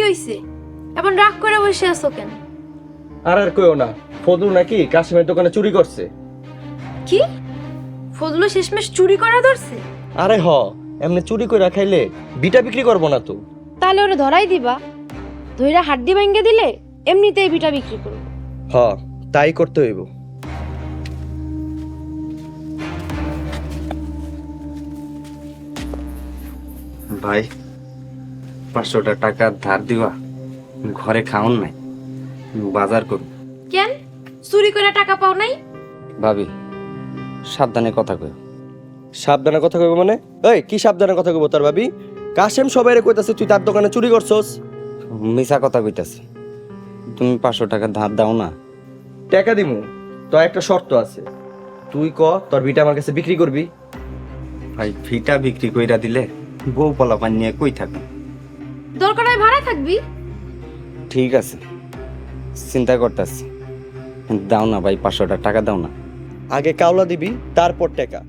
হইছে? এখন রাগ করে বসে আছো কেন? আর কইও না, ফজলু নাকি কাশিমের দোকানে চুরি করছে। কি? ফজলু শেষমেশ চুরি করা ধরছে? আরে এমনি চুরি করে খাইলে বিটা বিক্রি করবো না তো। তাহলে ওরে ধরাই দিবা, ধইরা হাড্ডি ভাঙ্গে দিলে এমনিতেই বিটা বিক্রি করবো। তাই করতে হইব। ভাই 500 টাকা ধার দিবা, ঘরে খাওন নাই, বাজার করব। কেন চুরি করে টাকা পাও নাই? ভাবি সাবধানে কথা কই। সাবধানে কথা কইব মানে? এই কি সাবধানে কথা কইব তোর ভাবি? কাশেম সবাইরে কইতাছে তুই তার দোকানে চুরি করছস। মিছা কথা কইতাছি, তুমি 500 টাকা ধার দাও না। টাকা দিমু, তো একটা শর্ত আছে। তুই তোর বিটা আমার কাছে বিক্রি করবি। ভাই ভিটা বিক্রি কইরা দিলে বউ পোলাপান নিয়ে কই থাকুন। দরকার হয় ভাড়া থাকবি। ঠিক আছে, চিন্তা করতেছি। দাও না ভাই, 500 টাকা দাও না। আগে কাওলা দিবি, তারপর টাকা।